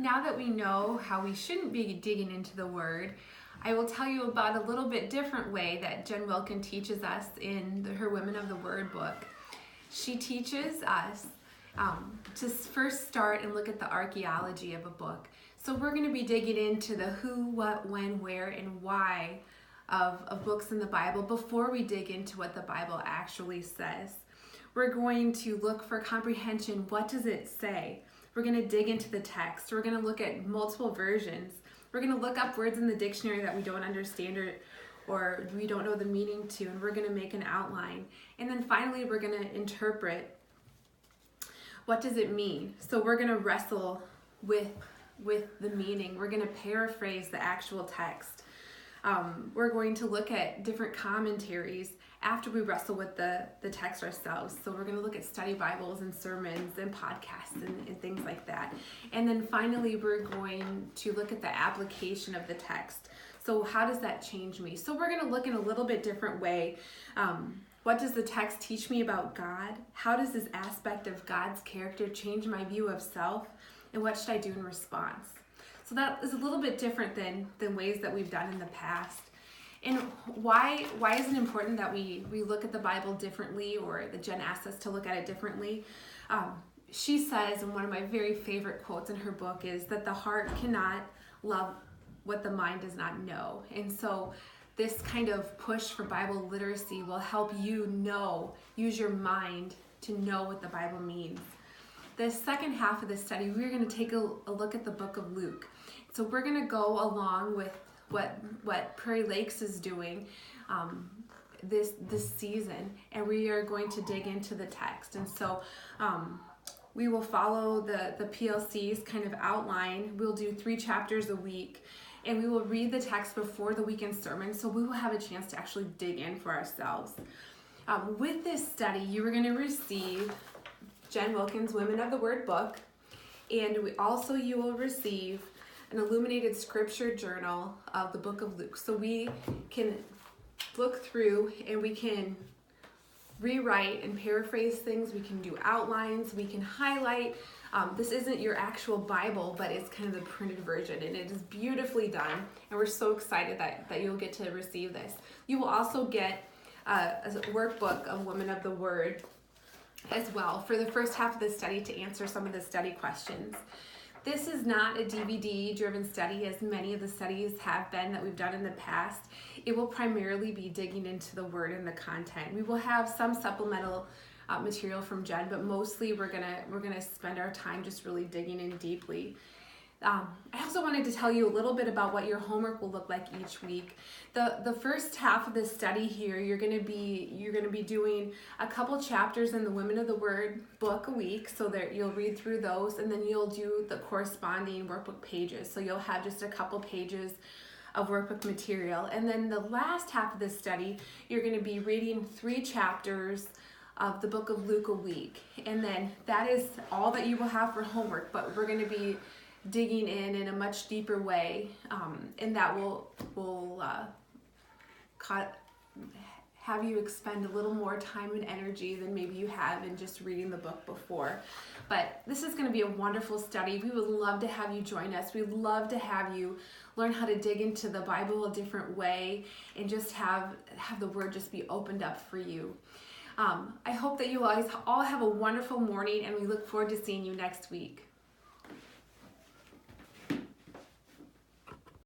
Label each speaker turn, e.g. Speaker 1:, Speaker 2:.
Speaker 1: Now that we know how we shouldn't be digging into the Word, I will tell you about a little bit different way that Jen Wilkin teaches us in her Women of the Word book. She teaches us to first start and look at the archaeology of a book. So we're going to be digging into the who, what, when, where, and why of books in the Bible before we dig into what the Bible actually says. We're going to look for comprehension. What does it say? We're going to dig into the text. We're going to look at multiple versions. We're going to look up words in the dictionary that we don't understand or we don't know the meaning to, and we're going to make an outline. And then finally, we're going to interpret. What does it mean? So we're going to wrestle with the meaning. We're going to paraphrase the actual text. We're going to look at different commentaries after we wrestle with the text ourselves. So we're going to look at study Bibles and sermons and podcasts and things like that. And then finally, we're going to look at the application of the text. So how does that change me? So we're going to look in a little bit different way. What does the text teach me about God? How does this aspect of God's character change my view of self? And what should I do in response? So that is a little bit different than ways that we've done in the past. And why is it important that we look at the Bible differently, or that Jen asks us to look at it differently? She says, and one of my very favorite quotes in her book is that the heart cannot love what the mind does not know. And so this kind of push for Bible literacy will help you use your mind to know what the Bible means. The second half of this study, we're going to take a look at the book of Luke. So we're going to go along with what Prairie Lakes is doing this season, and we are going to dig into the text. And so we will follow the PLC's kind of outline. We'll do 3 chapters a week, and we will read the text before the weekend sermon, so we will have a chance to actually dig in for ourselves. With this study, you are going to receive Jen Wilkin's Women of the Word book, and you will receive an illuminated scripture journal of the book of Luke. So we can look through and we can rewrite and paraphrase things. We can do outlines. We can highlight. This isn't your actual Bible, but it's kind of the printed version, and it is beautifully done. And we're so excited that you'll get to receive this. You will also get a workbook of Women of the Word as well for the first half of the study to answer some of the study questions. This is not a DVD-driven study, as many of the studies have been that we've done in the past. It will primarily be digging into the Word and the content. We will have some supplemental material from Jen, but mostly we're gonna spend our time just really digging in deeply. I also wanted to tell you a little bit about what your homework will look like each week. The first half of the study here, you're gonna be doing a couple chapters in the Women of the Word book a week, so that you'll read through those, and then you'll do the corresponding workbook pages. So you'll have just a couple pages of workbook material. And then the last half of the study, you're gonna be reading 3 chapters of the book of Luke a week. And then that is all that you will have for homework, but we're gonna be digging in a much deeper way, and that will have you expend a little more time and energy than maybe you have in just reading the book before. But this is going to be a wonderful study. We would love to have you join us. We'd love to have you learn how to dig into the Bible a different way and just have the Word just be opened up for you. I hope that you guys all have a wonderful morning, and we look forward to seeing you next week.